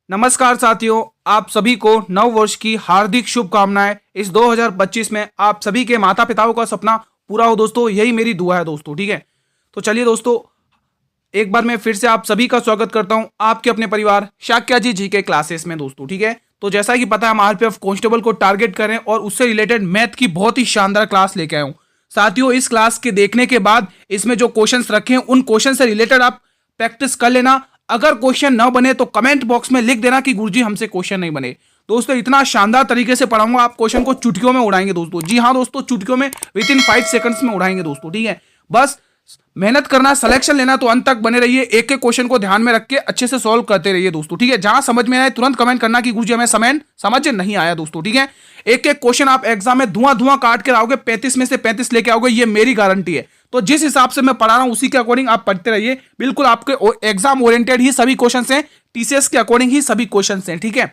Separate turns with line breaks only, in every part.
नमस्कार साथियों, आप सभी को नव वर्ष की हार्दिक शुभकामनाएं। इस 2025 में आप सभी के माता पिताओं का सपना पूरा हो दोस्तों, यही मेरी दुआ है दोस्तों। ठीक है, तो चलिए दोस्तों, एक बार मैं फिर से आप सभी का स्वागत करता हूं आपके अपने परिवार शाक्या जी के क्लासेस में दोस्तों। ठीक है, तो जैसा कि पता है हम आरपीएफ कांस्टेबल को टारगेट करें और उससे रिलेटेड मैथ की बहुत ही शानदार क्लास लेके आया हूं साथियों। इस क्लास के देखने के बाद इसमें जो क्वेश्चंस रखे हैं उन क्वेश्चन से रिलेटेड आप प्रैक्टिस कर लेना। अगर क्वेश्चन न बने तो कमेंट बॉक्स में लिख देना कि गुरुजी हमसे क्वेश्चन नहीं बने। दोस्तों इतना शानदार तरीके से पढ़ाऊंगा, आप क्वेश्चन को चुटकियों में उड़ाएंगे दोस्तों। जी हाँ दोस्तों, चुटकियों में विद इन 5 सेकंड्स में उड़ाएंगे दोस्तों। ठीक है, बस मेहनत करना, सिलेक्शन लेना, तो अंत तक बने रहिए। एक एक क्वेश्चन को ध्यान में रख के अच्छे से सॉल्व करते रहिए दोस्तों। ठीक है, जहां समझ में आए तुरंत कमेंट करना कि गुरुजी हमें समझ नहीं आया दोस्तों। ठीक है, एक एक क्वेश्चन आप एग्जाम में धुआं काट के आओगे, 35 में से 35 लेके आओगे, ये मेरी गारंटी है। तो जिस हिसाब से मैं पढ़ा रहा हूं उसी के अकॉर्डिंग आप पढ़ते रहिए। बिल्कुल आपके एग्जाम ओरिएंटेड ही सभी क्वेश्चन हैं, टीसीएस के अकॉर्डिंग ही सभी क्वेश्चन हैं। ठीक है,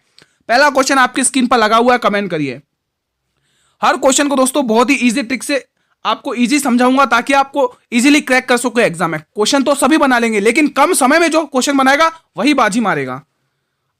पहला क्वेश्चन आपकी स्क्रीन पर लगा हुआ है, कमेंट करिए। हर क्वेश्चन को दोस्तों बहुत ही इजी ट्रिक से आपको इजी समझाऊंगा ताकि आपको इजीली क्रैक कर सको एग्जाम में। क्वेश्चन तो सभी बना लेंगे लेकिन कम समय में जो क्वेश्चन बनाएगा वही बाजी मारेगा।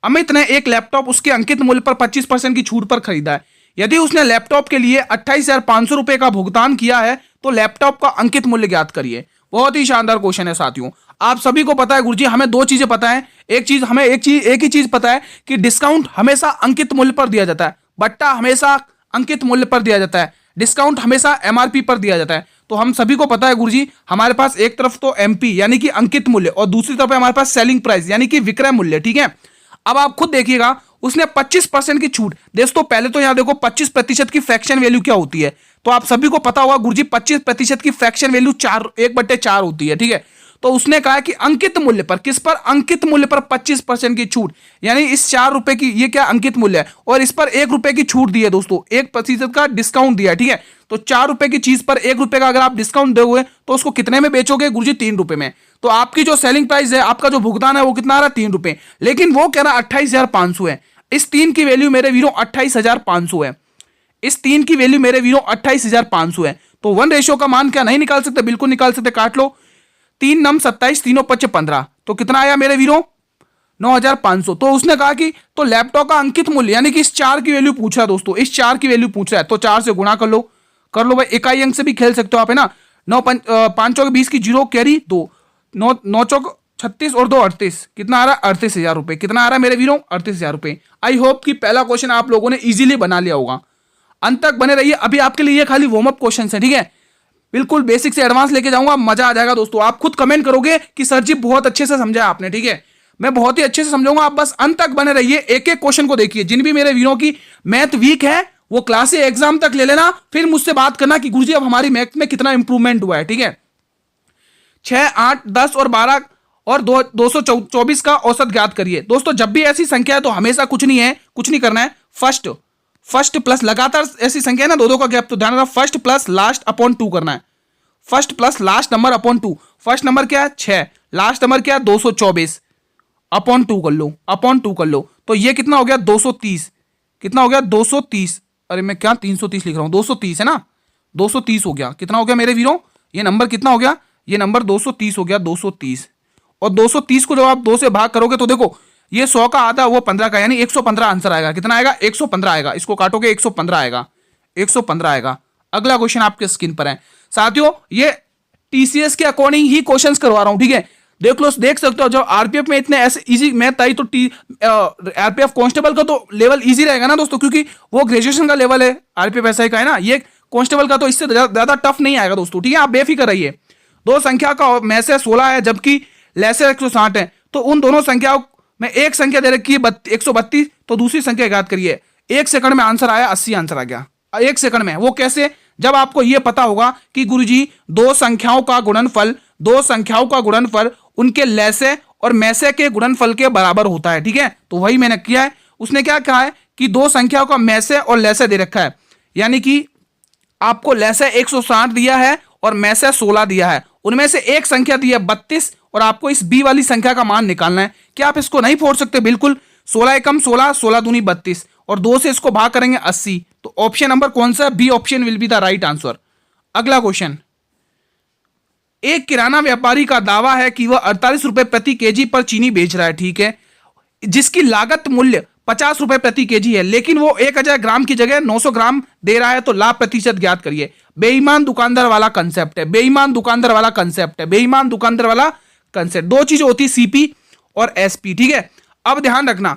अमित ने एक लैपटॉप उसके अंकित मूल्य पर 25% की छूट पर खरीदा है। यदि उसने लैपटॉप के लिए 28,500 रुपए का भुगतान किया है तो लैपटॉप का अंकित मूल्य ज्ञात करिए। बहुत ही शानदार क्वेश्चन है साथियों। आप सभी को पता है गुरुजी हमें दो चीजें पता है। एक ही चीज पता है कि डिस्काउंट हमेशा अंकित मूल्य पर दिया जाता है, बट्टा हमेशा अंकित मूल्य पर दिया जाता है, डिस्काउंट हमेशा एमआरपी पर दिया जाता है। तो हम सभी को पता है गुरुजी, हमारे पास एक तरफ तो एमपी यानी कि अंकित मूल्य और दूसरी तरफ है हमारे पास सेलिंग प्राइस यानी कि विक्रय मूल्य। ठीक है, अब आप खुद देखिएगा उसने 25% की छूट। दोस्तों पहले तो यहां देखो 25% की फ्रैक्शन वैल्यू क्या होती है, तो आप सभी को पता होगा गुरुजी 25% की फ्रैक्शन वैल्यू 1/4 होती है। ठीक है, तो उसने कहा कि अंकित मूल्य पर, किस पर, अंकित मूल्य पर 25% की छूट, यानी इस 4 रुपए की, ये क्या अंकित मूल्य है और इस पर 1 रुपए की छूट दी है दोस्तों, 1% का डिस्काउंट दिया है। ठीक है, तो 4 रुपए की चीज पर 1 रुपए का अगर आप डिस्काउंट दोगे तो उसको कितने में बेचोगे गुरुजी? 3 रुपए में। तो आपकी जो सेलिंग प्राइस है, आपका जो भुगतान है वो कितना आ रहा है? 3 रुपए। लेकिन वो कह रहा 28,500 है। इस 3 की वैल्यू मेरे वीरों 28,500 है। इस 3 की वैल्यू मेरे वीरों 28,500 है। तो 1 रेशियो का मान क्या नहीं निकाल सकते? बिल्कुल निकाल सकते। काट लो, 3 नम 27, तीनों 15, तो कितना आया मेरे वीरों? 9,500। तो उसने कहा कि तो लैपटॉप का अंकित मूल्य यानी कि इस 4 की वैल्यू पूछ रहा है दोस्तों, इस 4 की वैल्यू पूछ रहा है, तो 4 से गुणा कर लो भाई। इकाई अंक से भी खेल सकते हो आप, है ना। 5 चौक 20 की 0 कैरी 2, 9 चौक 36 और 2 38, कितना आ रहा है? 38,000 रुपए। कितना आ रहा है मेरे वीरों? 38,000 रुपए। आई होप कि पहला क्वेश्चन आप लोगों ने इजीली बना लिया होगा। अंत तक बने रहिए, अभी आपके लिए ये खाली वार्म अप क्वेश्चन है। ठीक है, बिल्कुल बेसिक से एडवांस लेके जाऊंगा, मजा आ जाएगा दोस्तों। आप खुद कमेंट करोगे कि सर जी बहुत अच्छे से समझा आपने। ठीक है, मैं बहुत ही अच्छे से समझाऊंगा, आप बस अंत तक बने रहिए। एक एक क्वेश्चन को देखिए। जिन भी मेरे वीरों की मैथ वीक है वो क्लास एग्जाम तक ले लेना, फिर मुझसे बात करना कि गुरुजी अब हमारी मैथ में कितना इंप्रूवमेंट हुआ है। ठीक है, 6, 8, 10 और 12 और 224 का औसत ज्ञात करिए। दोस्तों जब भी ऐसी संख्या है तो हमेशा कुछ नहीं करना है। फर्स्ट प्लस, लगातार ऐसी संख्या है ना, दो का गैप, तो ध्यान रखना, फर्स्ट प्लस लास्ट अपॉन 2 करना है। First plus last number upon 2। First number क्या है? 6, लास्ट नंबर क्या है? 224 अपॉन 2 कर लो, तो ये कितना हो गया? 230। कितना हो गया? 230। अरे मैं क्या 330 लिख रहा हूं, 230 है ना, 230 हो गया। कितना हो गया मेरे वीरों? ये नंबर कितना हो गया? ये नंबर 230 हो गया, 230। और 230 को जब आप 2 से भाग करोगे तो देखो ये 100 का आधा, वो 15 का, यानी 115 आंसर आएगा। कितना आएगा? 115 आएगा। इसको काटोगे 115 आएगा, 115 आएगा। अगला क्वेश्चन आपके स्क्रीन पर है साथियों। ये टीसीएस के अकॉर्डिंग ही क्वेश्चंस करवा रहा हूं। ठीक है, देख सकते हो जब आरपीएफ में इतने ऐसे इजी मैथ आई तो आरपीएफ कांस्टेबल का तो लेवल इजी रहेगा ना दोस्तों, क्योंकि वो ग्रेजुएशन का लेवल है, आरपीएफ एसआई का है ना। ये कांस्टेबल का तो इससे ज्यादा टफ नहीं आएगा दोस्तों। ठीक है, आप बेफिक्र रहिए। दो संख्या का में से 16 है जबकि लैसे 160 है, तो उन दोनों संख्याओं में एक संख्या दे रखी है 132, तो दूसरी संख्या ज्ञात करिए। 1 सेकंड में आंसर आया, 80 आंसर आ गया 1 सेकंड में। वो कैसे? जब आपको यह पता होगा कि गुरुजी दो संख्याओं का गुणनफल उनके लैसे और मैसे के गुणनफल के बराबर होता है। ठीक है, तो वही मैंने किया है। उसने क्या कहा है कि दो संख्याओं का मैसे और लैसे दे रखा है, यानी कि आपको लैसे 160 दिया है और मैसे 16 दिया है। उनमें से एक संख्या दी है 32 और आपको इस बी वाली संख्या का मान निकालना है। क्या आप इसको नहीं फोड़ सकते? बिल्कुल। 16 एकम 16, 16 दूनी 32 और 2 से इसको भाग करेंगे 80। तो ऑप्शन नंबर कौन सा? B option will be the right answer. अगला क्वेश्चन, एक किराना व्यापारी का दावा है कि वह 48 रुपए प्रति केजी पर चीनी बेच रहा है। ठीक है, जिसकी लागत मूल्य 50 रुपए प्रति केजी है, लेकिन वो 1000 ग्राम की जगह 900 ग्राम दे रहा है, तो लाभ प्रतिशत ज्ञात करिए। बेईमान दुकानदार वाला कंसेप्ट है, बेईमान दुकानदार वाला कंसेप्ट है, बेईमान दुकानदार वाला कंसेप्ट। दो चीजें होती है, सीपी और एसपी, ठीक है। अब ध्यान रखना,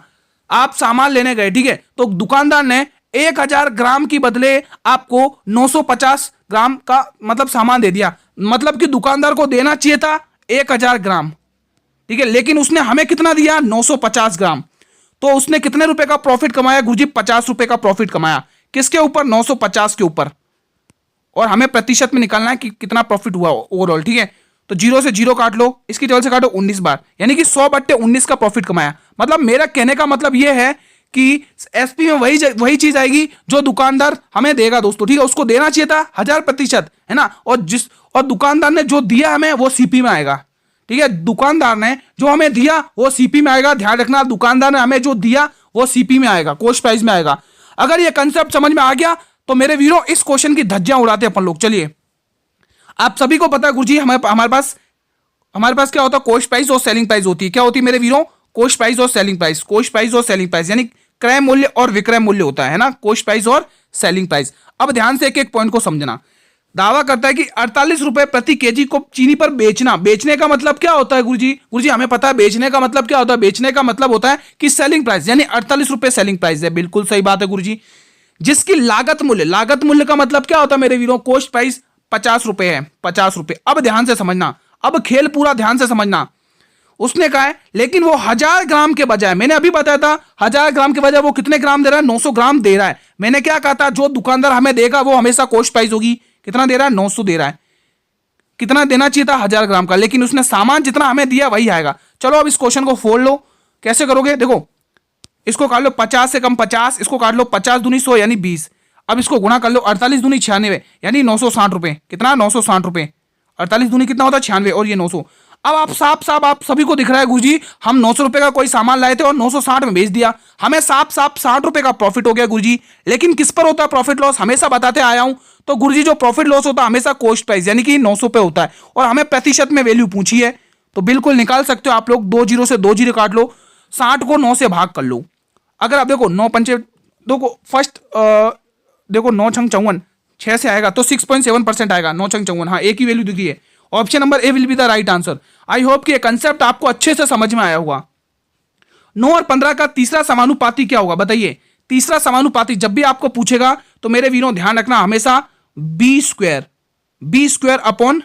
आप सामान लेने गए, ठीक है, तो दुकानदार ने 1000 ग्राम की बदले आपको 950 ग्राम का मतलब सामान दे दिया, मतलब कि दुकानदार को देना चाहिए था 1000 ग्राम, ठीक है, लेकिन उसने हमें कितना दिया, 950 ग्राम। तो उसने कितने रुपए का प्रॉफिट कमाया गुरुजी, 50 रुपए का प्रॉफिट कमाया। किसके ऊपर, 950 के ऊपर। और हमें प्रतिशत में निकालना है कि कितना प्रॉफिट हुआ ओवरऑल, ठीक है। तो 0 से 0 काट लो, इसकी टेबल से काटो 19 बार, यानी कि 100/19 का प्रॉफिट कमाया। मतलब मेरा कहने का मतलब यह है कि एसपी में वही चीज आएगी जो दुकानदार हमें देगा दोस्तों, ठीक है। उसको देना चाहिए था 1000%, है ना। और दुकानदार ने जो दिया हमें वो सीपी में आएगा, ठीक है। दुकानदार ने जो हमें दिया वो सीपी में आएगा, ध्यान रखना। दुकानदार ने हमें जो दिया वो सीपी में आएगा, कॉस्ट प्राइस में आएगा। अगर ये कंसेप्ट समझ में आ गया तो मेरे वीरों इस क्वेश्चन की धज्जियां उड़ाते अपन लोग। चलिए, आप सभी को पता है गुरुजी, हमारे पास क्या होता है, कॉस्ट प्राइस और सेलिंग प्राइस होती है। क्या होती है मेरे वीरों, कॉस्ट प्राइस और सेलिंग प्राइस, कॉस्ट प्राइस और सेलिंग प्राइस, यानी क्रय मूल्य और विक्रय मूल्य होता है ना, कॉस्ट प्राइस और सेलिंग प्राइस। अब ध्यान से एक एक पॉइंट को समझना। दावा करता है कि 48 रुपए प्रति केजी को चीनी पर बेचना। बेचने का मतलब क्या होता है गुरुजी हमें पता है बेचने का मतलब क्या होता है। बेचने का मतलब होता है कि सेलिंग प्राइस, यानी 48 रुपए सेलिंग प्राइस है। बिल्कुल सही बात है गुरुजी। जिसकी लागत मूल्य का मतलब क्या होता है मेरे वीरों, कॉस्ट प्राइस 50 रुपए है, 50 रुपए। अब ध्यान से समझना, अब खेल पूरा ध्यान से समझना। उसने कहा है लेकिन वो 1000 ग्राम के बजाय, मैंने अभी बताया था 1000 ग्राम के बजाय वो कितने ग्राम दे रहा है, 900 ग्राम दे रहा है। मैंने क्या कहा था, जो दुकानदार हमें देगा वो हमेशा कॉस्ट प्राइस होगी। कितना दे रहा है, 900 दे रहा है। कितना देना चाहिए था, 1000 ग्राम का, लेकिन उसने सामान जितना हमें दिया वही आएगा। चलो अब इस क्वेश्चन को फोड़ लो। कैसे करोगे, देखो इसको काट लो 50 से कम 50, इसको काट लो 50 दूनी 100 यानी 20। अब इसको गुणा कर लो 48 दूनी 96 यानी 960 रुपए। कितना, 960 रुपए। 48 दूनी कितना होता है, 96, और ये 900। अब आप साफ आप सभी को दिख रहा है गुरुजी, हम 900 रुपए का कोई सामान लाए थे और 960 में बेच दिया, हमें साफ 60 रुपए का प्रॉफिट हो गया गुरुजी। लेकिन किस पर होता है प्रॉफिट लॉस, हमेशा बताते आया हूं। तो गुरुजी जो प्रॉफिट लॉस होता है हमेशा कॉस्ट प्राइस यानी कि 900 पे होता है, और हमें प्रतिशत में वैल्यू पूछी है, तो बिल्कुल निकाल सकते हो आप लोग। 2 जीरो से 2 जीरो काट लो, 60 को 9 से भाग कर लो। अगर आप देखो 9 पंचे, देखो फर्स्ट देखो 9 छंग 54, 6 से आएगा तो 6.7% आएगा। 9 छंग 54, हाँ एक ही वैल्यू दिख रही है। Option number A will be the right answer. I hope कि ये कंसेप्ट आपको अच्छे से समझ में आया होगा। 9 और 15 का तीसरा समानुपाती क्या होगा बताइए। तीसरा समानुपाती जब भी आपको पूछेगा तो मेरे वीरों ध्यान रखना, हमेशा बी स्क्वायर अपॉन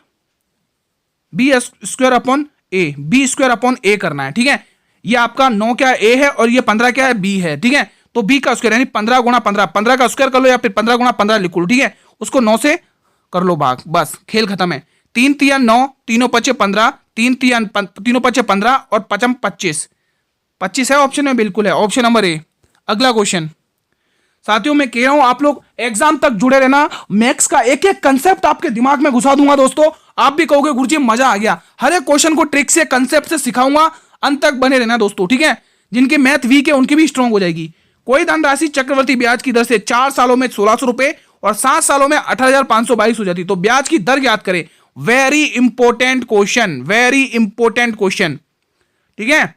ए करना है, ठीक है। ये आपका 9 क्या ए है और ये 15 क्या है, बी है, ठीक है। तो बी का स्क्वायर यानी 15 गुणा 15, 15 का स्क्वायर कर लो या फिर 15 गुणा 15 लिख लो, ठीक है। उसको 9 से कर लो भाग, बस खेल खत्म है। 3 तिया 9, तीनों पचे 15, तीनों पचे 15 और पचम 25, 25 है ऑप्शन में, बिल्कुल है ऑप्शन नंबर ए। अगला क्वेश्चन साथियों, मैं कह रहा हूं आप लोग एग्जाम तक जुड़े रहना। मैथ्स का एक एक कंसेप्ट आपके दिमाग में घुसा दूंगा दोस्तों। आप भी कहोगे गुरुजी मजा आ गया, हर एक क्वेश्चन को ट्रिक से कंसेप्ट से सिखाऊंगा। अंत तक बने रहना दोस्तों, ठीक है। जिनके मैथ वीक है उनकी भी स्ट्रांग हो जाएगी। कोई धनराशि चक्रवर्ती ब्याज की दर से 4 सालों में 1600 रुपए और 7 सालों में 18,522 हो जाती, तो ब्याज की दर ज्ञात करें। Very important question, very important question, ठीक है।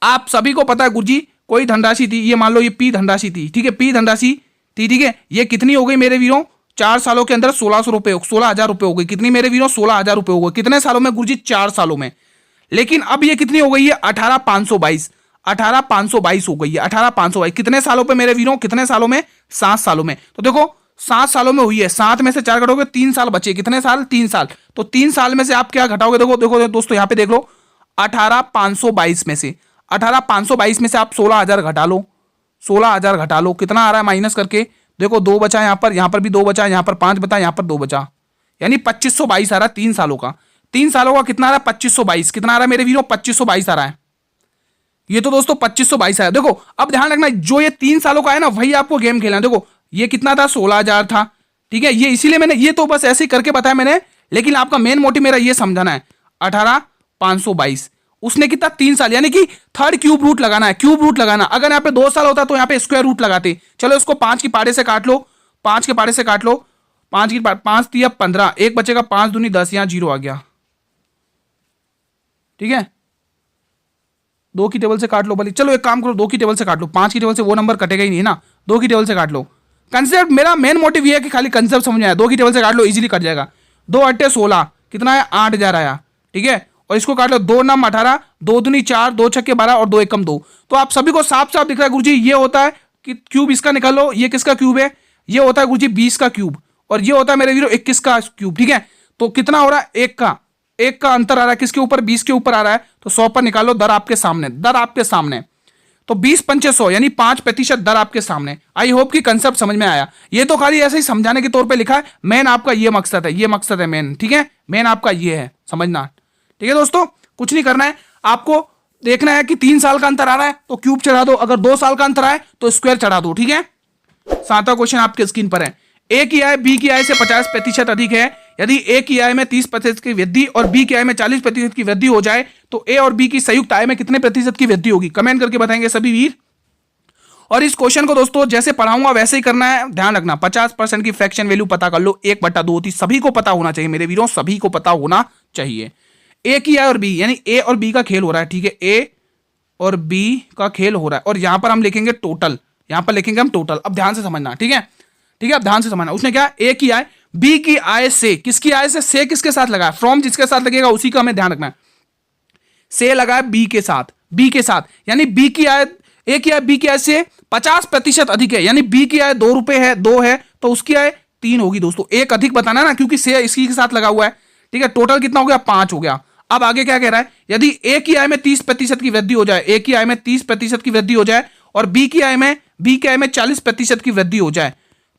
आप सभी को पता है गुरुजी, कोई धनराशि थी, ये मान लो ये पी धनराशि थी, ठीक है, पी धनराशि थी, ठीक है। ये कितनी हो गई मेरे वीरों, 4 सालों के अंदर 1600 रुपए, 16,000 रुपए हो गई। कितनी मेरे वीरों, 16,000 रुपए हो गए। कितने सालों में गुरुजी, 4 सालों में। लेकिन अब ये कितनी हो गई है, 18,522, 18,522 हो गई है, 18,522। कितने सालों पे मेरे वीरों, कितने सालों में, 7 सालों में। तो देखो 7 सालों में हुई है, 7 में से 4 घटाओगे 3 साल बचे। कितने साल, 3 साल। तो 3 साल में से आप क्या घटाओगे, देखो देखो दोस्तों यहाँ पे देख लो, 18,522 में से, 18,522 में से आप 16,000 घटा लो, 16,000 घटा लो, कितना आ रहा है माइनस करके, देखो 2 बचा यहाँ पर भी 2 बचा, यहाँ पर 5 बचा, यहाँ पर 2 बचा, यानी 2522 आ रहा है 3 सालों का। 3 सालों का कितना आ रहा है, 2522। कितना आ रहा है मेरे वीरों, 2522 आ रहा है। ये तो दोस्तों 2522 आया। देखो अब ध्यान रखना, जो ये 3 सालों का है ना वही आपको गेम खेलना है। देखो ये कितना था, 16,000 था, ठीक है। ये इसीलिए मैंने ये तो बस ऐसे ही करके बताया मैंने, लेकिन आपका मेन मोटिव मेरा ये समझाना है। 18,522 उसने कितना, 3 साल, यानी कि थर्ड क्यूब रूट लगाना है, क्यूब रूट लगाना। अगर यहाँ पे 2 साल होता तो यहाँ पे स्क्वायर रूट लगाते। चलो इसको 5 की पाड़े से काट लो, 5 के पाड़े से काट लो, 5 तिया 15, एक बचेगा 5 दूनी 10, यहाँ 0 आ गया, ठीक है। 2 की टेबल से काट लो भले, चलो एक काम करो 2 की टेबल से काट लो, 5 की टेबल से वो नंबर कटेगा ही नहीं है ना, 2 की टेबल से काट लो। कंसेप्ट मेरा मेन मोटिव ये है कि खाली कंसेप्ट समझ में आया, 2 की टेबल से काट लो इजीली कट जाएगा। 2 अट्ठे 16 कितना है 8000 आया, ठीक है। और इसको काट लो, 2 नम 18, 2 दूनी 4, 2 छक्के 12 और 2 एकम 2। तो आप सभी को साफ साफ दिख रहा है गुरुजी, ये होता है कि क्यूब इसका निकालो, ये किसका क्यूब है, ये होता है गुरुजी 20 का क्यूब, और ये होता है मेरे वीरो 21 का क्यूब, ठीक है। तो कितना हो रहा है, एक का अंतर आ रहा है किसके ऊपर, 20 के ऊपर आ रहा है, तो 100 पर निकालो, दर आपके सामने, तो 20 पंचे 100 यानी 5% दर आपके सामने। आई होप कि कंसेप्ट समझ में आया। ये तो खाली ऐसे ही समझाने के तौर पे लिखा है, मेन आपका ये मकसद है, मेन, ठीक है, मेन आपका ये है समझना, ठीक है दोस्तों। कुछ नहीं करना है, आपको देखना है कि 3 साल का अंतर आ रहा है तो क्यूब चढ़ा दो, अगर 2 साल का अंतर आए तो स्क्वायर चढ़ा दो, ठीक है। 7वां क्वेश्चन आपके स्क्रीन पर है। ए की आय बी की आय से 50% अधिक है। यदि ए की आय में 30% की वृद्धि और बी की आय में 40% की वृद्धि हो जाए तो ए और बी की संयुक्त आय में कितने प्रतिशत की वृद्धि होगी, कमेंट करके बताएंगे सभी वीर। और इस क्वेश्चन को दोस्तों जैसे पढ़ाऊंगा वैसे ही करना है, ध्यान रखना। 50% की फ्रैक्शन वैल्यू पता कर लो, 1/2 होती, सभी को पता होना चाहिए मेरे वीरों, सभी को पता होना चाहिए। ए की आय और बी यानी ए और बी का खेल हो रहा है, ठीक है, ए और बी का खेल हो रहा है, और यहां पर हम लिखेंगे टोटल, यहां पर लिखेंगे हम टोटल। अब ध्यान से समझना, ठीक है, ठीक है, अब ध्यान से समझना। उसने क्या, ए की आय बी की आय से, किसकी आय से किसके साथ लगाया, फ्रॉम जिसके साथ लगेगा उसी का हमें ध्यान रखना है। से लगाया बी के साथ यानी बी की आय, ए की आय बी की आय से 50% अधिक है, यानी बी की आय 2 रुपए है, 2 है तो उसकी आय 3 होगी दोस्तों। एक अधिक बताना ना, क्योंकि से इसकी के साथ लगा हुआ है, ठीक है। टोटल कितना हो गया, 5 हो गया। अब आगे क्या कह रहा है, यदि ए की आय में 30% की वृद्धि हो जाए, ए की आय में 30% की वृद्धि हो जाए और बी की आय में 40% की वृद्धि हो जाए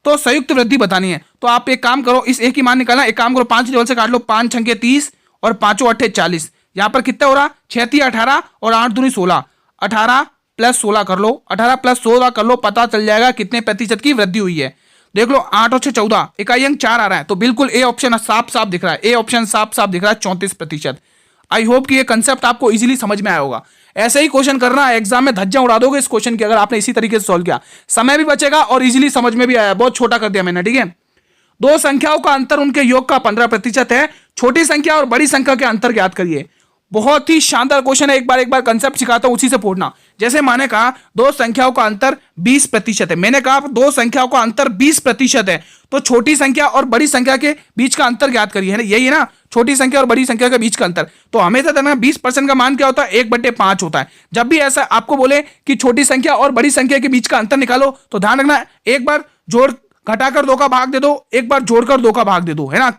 तो संयुक्त वृद्धि बतानी है। तो आप एक काम करो, इस ए की मान निकालना, एक काम करो 5 टेबल से काट लो, 5 छंके 30 और 5 अट्ठे 40। यहां पर कितना हो रहा, 6 3 18 और 8 दूनी 16, 18 + 16 कर लो, 18 + 16 कर लो, पता चल जाएगा कितने प्रतिशत की वृद्धि हुई है। देख लो 8 और 6 14, इकाई अंक 4 आ रहा है, तो बिल्कुल ए ऑप्शन साफ साफ दिख रहा है, ए ऑप्शन साफ साफ दिख रहा है 34%। आई होप कि ये कंसेप्ट आपको इजीली समझ में आया होगा। ऐसे ही क्वेश्चन करना, एग्जाम में धज्जियां उड़ा दोगे इस क्वेश्चन की अगर आपने इसी तरीके से सॉल्व किया, समय भी बचेगा और इजीली समझ में भी आया। बहुत छोटा कर दिया मैंने, ठीक है। 2 संख्याओं का अंतर उनके योग का 15% है, छोटी संख्या और बड़ी संख्या के अंतर ज्ञात करिए। बहुत ही शानदार क्वेश्चन है, एक बार कंसेप्ट सिखाता हूं उसी से पढ़ना। जैसे मैंने कहा 2 संख्याओं का अंतर 20% है, मैंने कहा 2 संख्याओं का अंतर 20% है, तो छोटी संख्या और बड़ी संख्या के बीच का अंतर ज्ञात करिए, है ना, यही है ना, छोटी संख्या और बड़ी संख्या के बीच का अंतर। तो हमेशा देखना 20% का मान क्या होता है, 1/5 होता है। जब भी ऐसा आपको बोले कि छोटी संख्या और बड़ी संख्या के बीच का अंतर निकालो, तो ध्यान रखना एक बार जोड़ घटाकर 2 का भाग दे दो, एक बार जोड़कर 2 का भाग दे दो, है ना,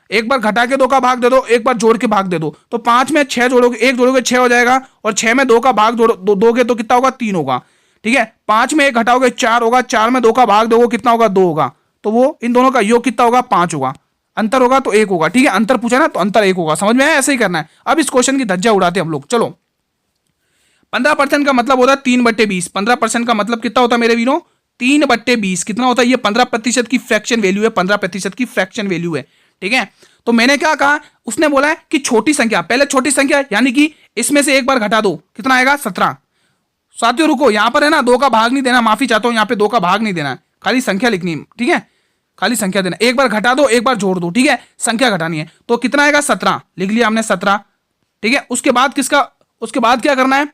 एक बार घटा के 2 का भाग दे दो, एक बार जोड़ के भाग दे दो। तो 5 में 6 जोड़ोगे, 1 जोड़ोगे 6 हो जाएगा, और 6 में 2 का भाग दोगे तो कितना होगा, 3 होगा, ठीक है। 5 में 1 घटाओगे 4 होगा, 4 में 2 का भाग दोगे कितना होगा, 2 होगा, तो वो इन दोनों का योग कितना होगा, 5 होगा। अंतर होगा तो 1 होगा, ठीक है, अंतर पूछा ना तो अंतर 1 होगा, समझ में आया, ऐसे ही करना है। अब इस क्वेश्चन की धज्जियां उड़ाते हम लोग, चलो। 15% का मतलब होता है 3/20, 15% का मतलब कितना होता है मेरे वीरों, 3/20 कितना होता है, ये 15% की फ्रैक्शन वैल्यू है, 15% की फ्रैक्शन वैल्यू है, ठीक है। तो मैंने क्या कहा, उसने बोला है कि छोटी संख्या, पहले छोटी संख्या यानी कि इसमें से एक बार घटा दो, कितना आएगा, 17। साथियों रुको, यहां पर है ना 2 का भाग नहीं देना, माफी चाहता हूं, यहां पे 2 का भाग नहीं देना है, खाली संख्या लिखनी है, ठीक है, खाली संख्या देना, एक बार घटा दो एक बार जोड़ दो, ठीक है, संख्या घटानी है। तो कितना आएगा, 17 लिख लिया हमने, 17, ठीक है। उसके बाद क्या करना है,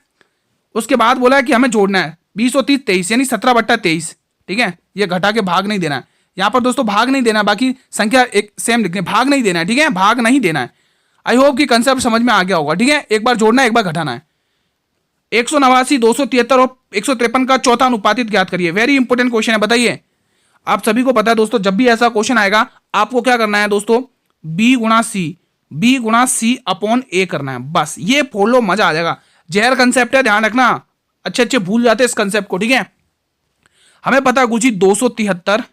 उसके बाद बोला है कि हमें जोड़ना है 20 और 30 23 यानी 17/23, ठीक है। ये घटा के भाग नहीं देना है, यहां पर दोस्तों भाग नहीं देना, बाकी संख्या एक सेम लिखनी है, भाग नहीं देना है, ठीक है, भाग नहीं देना है। आई होप कि कंसेप्ट समझ में आ गया होगा, ठीक है। एक बार जोड़ना है एक बार घटाना है। 189, 273 और 153 का चौथा अनुपातित ज्ञात करिए। वेरी इंपॉर्टेंट क्वेश्चन है, बताइए। आप सभी को पता है दोस्तों, जब भी ऐसा क्वेश्चन आएगा आपको क्या करना है दोस्तों, b गुणा c अपॉन a करना है, बस ये फॉलो, मजा आ जाएगा। जहर कंसेप्ट है, ध्यान रखना, अच्छे भूल जाते हैं इस कंसेप्ट को, ठीक है। हमें पता है गुरुजी 273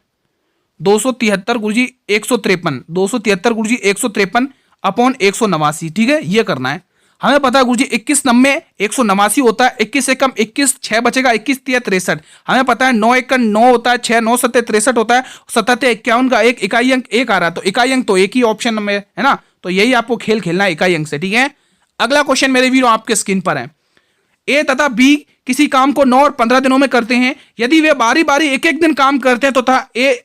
गुरुजी 153, 273 गुरुजी 153 अपॉन 189, ठीक है, ये करना है। हमें पता है गुरुजी 21 नंबे 189 होता है, 21 एकम 21, 6 बचेगा, 21 3 63। हमें पता है 9 एकम 9 होता है, 6 9 7 63 होता है, 7 51 का एक इकाई अंक 1 आ रहा है, तो इकाई अंक तो एक ही ऑप्शन में है ना, तो यही आपको खेल खेलना है इकाई अंक से, ठीक है। अगला क्वेश्चन मेरे वीरों आपके स्क्रीन पर है। ए तथा बी किसी काम को 9 और 15 दिनों में करते हैं। यदि वे बारी बारी एक एक दिन काम करते हैं तो तथा ए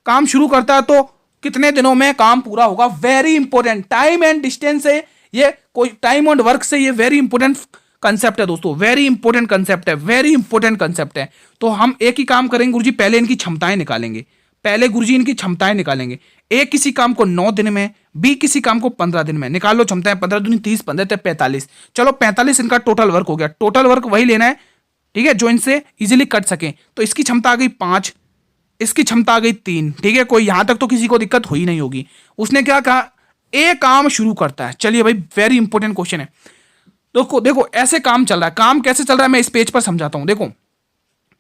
काम शुरू करता है तो कितने दिनों में काम पूरा होगा। Very important, time and distance से ये, कोई टाइम एंड वर्क से ये वेरी इंपॉर्टेंट कंसेप्ट है दोस्तों, वेरी इंपॉर्टेंट कंसेप्ट है, वेरी इंपॉर्टेंट कंसेप्ट है। तो हम एक ही काम करेंगे गुरुजी, पहले इनकी क्षमताएं निकालेंगे, पहले गुरुजी इनकी क्षमताएं निकालेंगे। ए किसी काम को 9 दिन में, बी किसी काम को 15 दिन में। निकाल लो क्षमताएं, 15 दूनी 30, 15 45। चलो 45 इनका टोटल वर्क हो गया, टोटल वर्क वही लेना है, ठीक है, जो इनसे इजीली कट सके। तो इसकी क्षमता आ गई 5, इसकी क्षमता आ गई 3, ठीक है, कोई यहां तक तो किसी को दिक्कत हुई नहीं होगी। उसने क्या कहा, ए काम शुरू करता है। चलिए भाई, वेरी इंपॉर्टेंट क्वेश्चन है। देखो देखो ऐसे काम चल रहा है, काम कैसे चल रहा है मैं इस पेज पर समझाता हूं, देखो,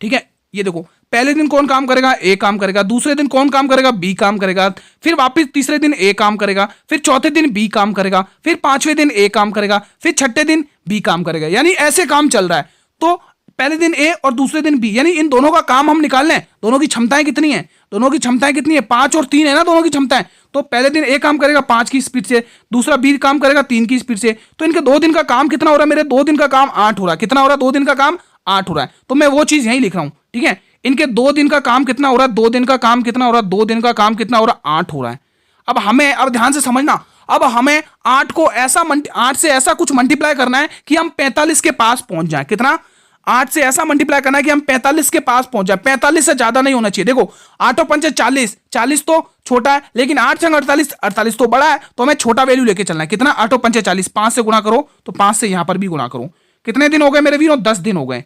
ठीक है। ये देखो, पहले दिन कौन काम करेगा, ए काम करेगा, दूसरे दिन कौन काम करेगा, बी काम करेगा, फिर वापस तीसरे दिन ए काम करेगा, फिर चौथे दिन बी काम करेगा, फिर पांचवें दिन ए काम करेगा, फिर छठे दिन बी काम करेगा, यानी ऐसे काम चल रहा है। तो पहले दिन ए और दूसरे दिन बी, यानी इन दोनों का काम हम निकाल लें, दोनों की क्षमताएं कितनी है, दोनों की क्षमताएं कितनी है, 5 और 3 है ना दोनों की क्षमताएं। तो पहले दिन ए काम करेगा 5 की स्पीड से, दूसरा बी काम करेगा 3 की स्पीड से। तो इनके 2 दिन का काम कितना हो रहा है, मेरे 2 दिन का काम 8 हो रहा है। कितना हो रहा है, 2 दिन का काम 8 हो रहा है। तो मैं वो चीज यहीं लिख रहा हूं, ठीक है। इनके 2 दिन का काम कितना हो रहा है, 2 दिन का काम कितना हो रहा है, 2 दिन का काम कितना हो रहा है, 8 हो रहा है। अब हमें, अब ध्यान से समझना, अब हमें 8 को ऐसा 8 से ऐसा कुछ मल्टीप्लाई करना है कि हम 45 के पास पहुंच जाए। कितना, 8 से ऐसा मल्टीप्लाई करना है कि हम 45 के पास पहुंच जाए। 45 से ज्यादा नहीं होना चाहिए। देखो 8 और 5 40, 40 तो छोटा है, लेकिन 8 संग 48, 48 तो बड़ा है। तो हमें छोटा वैल्यू लेके चलना है। कितना, 8 और 5 40, 5 से गुणा करो, तो 5 से यहां पर भी गुणा करो। कितने दिन हो गए मेरे वीरों, 10 दिन हो गए।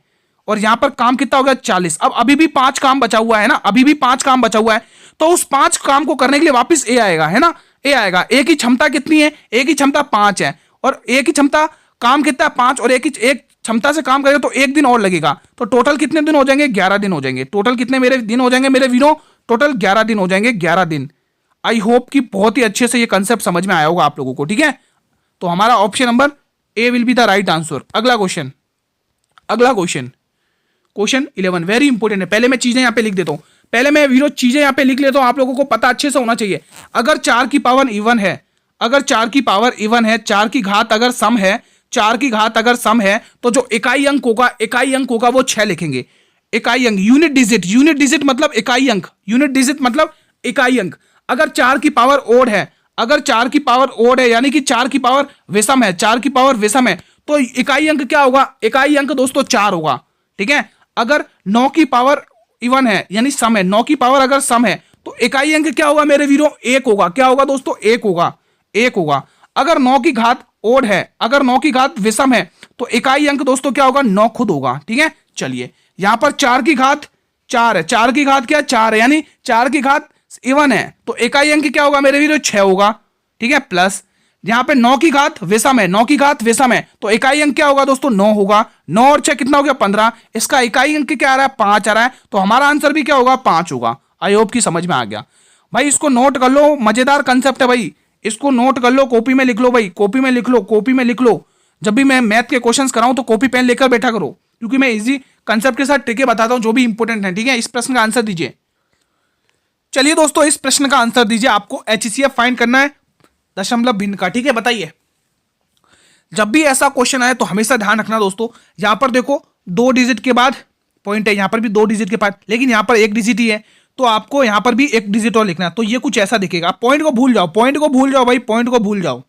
और यहां पर काम कितना हो गया, 40। अब अभी भी 5 काम बचा हुआ है ना, अभी भी 5 काम बचा हुआ है। तो उस 5 काम को करने के लिए वापस ए आएगा, है ना, ए आएगा। ए की क्षमता कितनी है, ए की क्षमता 5 है, और ए की क्षमता काम कितना है 5, और एक क्षमता से काम करेगा तो 1 दिन और लगेगा। तो टोटल कितने दिन हो जाएंगे, 11 दिन हो जाएंगे। टोटल कितने मेरे दिन हो जाएंगे मेरे वीरों, टोटल 11 दिन हो जाएंगे, 11 दिन। आई होप कि बहुत ही अच्छे से ये कंसेप्ट समझ में आया होगा आप लोगों को, ठीक है। तो हमारा option number A will be the right answer. अगला क्वेश्चन, अगला क्वेश्चन, क्वेश्चन 11 वेरी इंपॉर्टेंट है। पहले मैं चीजें यहां पे लिख देता हूं, पहले मैं वीडियो चीजें यहां पे लिख लेता हूं, आप लोगों को पता अच्छे से होना चाहिए। अगर 4 की पावर इवन है, अगर 4 की पावर इवन है, 4 की घात अगर सम है, 4 की घात अगर सम है, तो जो इकाई अंक होगा, इकाई अंक होगा वो 6 लिखेंगे। इकाई अंक, यूनिट डिजिट, यूनिट डिजिट मतलब इकाई अंक, यूनिट डिजिट मतलब इकाई अंक। अगर 4 की पावर ओड है, अगर 4 की पावर ओड है, यानी कि 4 की पावर विषम है, 4 की पावर विषम है, तो इकाई अंक क्या होगा, इकाई अंक दोस्तों 4 होगा, ठीक है। अगर 9 की पावर इवन है, यानी सम है, 9 की पावर अगर सम है, तो इकाई अंक क्या होगा मेरे वीरों, 1 होगा। क्या होगा दोस्तों, 1 होगा, 1 होगा। अगर 9 की घात ओड है, अगर 9 की घात विषम है, तो इकाई अंक दोस्तों क्या होगा, 9 खुद होगा, ठीक है। चलिए यहां पर 4 की घात 4 है, 4 की घात क्या, 4 है, यानी 4 की घात इवन है, तो इकाई अंक क्या होगा मेरे वीरों, 6 होगा, ठीक है। प्लस यहां पे 9 की घात विषम है, 9 की घात विषम है, तो इकाई अंक क्या होगा दोस्तों, 9 होगा। 9 और 6 कितना हो गया, 15। इसका इकाई अंक क्या आ रहा है, 5 आ रहा है, तो हमारा आंसर भी क्या होगा, 5 होगा। आई होप की समझ में आ गया भाई। इसको नोट कर लो, मजेदार कंसेप्ट है भाई, इसको नोट कर लो, कॉपी में लिख लो भाई, कॉपी में लिख लो, कॉपी में लिख लो। जब भी मैं मैथ के क्वेश्चंस कराऊं तो कॉपी पेन लेकर बैठा करो, क्योंकि मैं इजी कंसेप्ट के साथ ट्रिकें बताता हूं जो भी इंपॉर्टेंट है, ठीक है। इस प्रश्न का आंसर दीजिए। चलिए दोस्तों, इस प्रश्न का आंसर दीजिए। आपको HCF फाइंड करना है दशमलव भिन्न का, ठीक है। बताइए, जब भी ऐसा क्वेश्चन आए तो हमेशा ध्यान रखना दोस्तों, यहां पर देखो 2 डिजिट के बाद पॉइंट है, यहां पर भी 2 डिजिट के बाद, लेकिन यहां पर 1 डिजिट ही है, तो आपको यहां पर भी 1 डिजिट और लिखना है। तो ये कुछ ऐसा दिखेगा, पॉइंट को भूल जाओ, पॉइंट को भूल जाओ भाई, पॉइंट को भूल जाओ,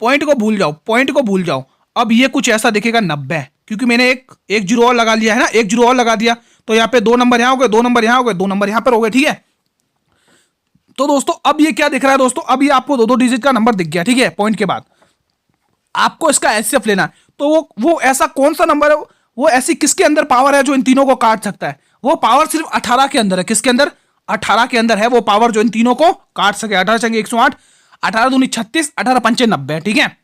पॉइंट को भूल जाओ, पॉइंट को भूल जाओ। अब ये कुछ ऐसा दिखेगा 90, क्योंकि मैंने एक जीरो और लगा लिया है ना, 1 जीरो और लगा दिया, तो यहाँ पे 2 नंबर यहां हो गए, 2 नंबर यहां हो गए, 2 नंबर यहां पर हो गए, ठीक है। तो दोस्तों अब ये क्या दिख रहा है दोस्तों, अब ये आपको 2-2 डिजिट का नंबर दिख गया, ठीक है। पॉइंट के बाद आपको इसका HCF लेना है। तो वो ऐसा कौन सा नंबर है, वो ऐसी किसके अंदर पावर है जो इन तीनों को काट सकता है। वो पावर सिर्फ 18 के अंदर है। किसके अंदर, 18 के अंदर है वो पावर जो इन तीनों को काट सके। 18 चंगे 108, 18 दूनी 36, 18 पंचे 90, ठीक है।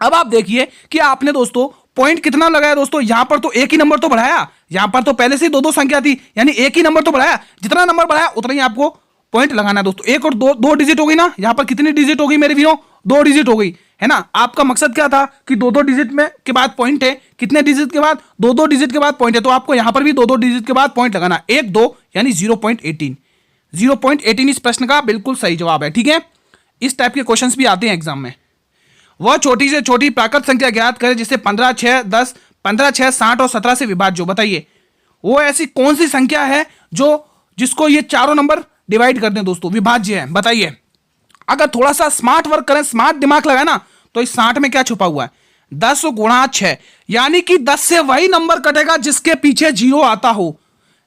अब आप देखिए कि आपने दोस्तों पॉइंट कितना लगाया दोस्तों, यहां पर तो एक ही नंबर तो बढ़ाया, यहां पर तो पहले से 2-2 संख्या थी, यानी एक ही नंबर तो बढ़ाया। जितना नंबर बढ़ाया उतना ही आपको पॉइंट लगाना है दोस्तों। 1 और 2 डिजिट हो गई ना, यहां पर कितनी डिजिट हो गई मेरे वीरों, 2 डिजिट हो गई, है ना। आपका मकसद क्या था कि 2-2 डिजिट में के बाद पॉइंट है, कितने डिजिट के बाद, 2-2 डिजिट के बाद पॉइंट है, तो आपको यहां पर भी 2-2 डिजिट के बाद पॉइंट लगाना, 1-2 यानी 0.18। 0.18 इस प्रश्न का बिल्कुल सही जवाब है, ठीक है। इस टाइप के क्वेश्चंस भी आते हैं एग्जाम में। वह छोटी से छोटी प्राकृत संख्या ज्ञात करें जिसे 15, 6, 10, 15, 6, 60 और 17 से विभाज्य हो। बताइए वो ऐसी कौन सी संख्या है जो जिसको ये चारों नंबर डिवाइड कर दें दोस्तों, विभाज्य है। बताइए, अगर थोड़ा सा स्मार्ट वर्क करें, स्मार्ट दिमाग लगाए ना, तो इस 60 में क्या छुपा हुआ है, 10 गुणा 6, यानी कि 10 से वही नंबर कटेगा जिसके पीछे 0 आता हो।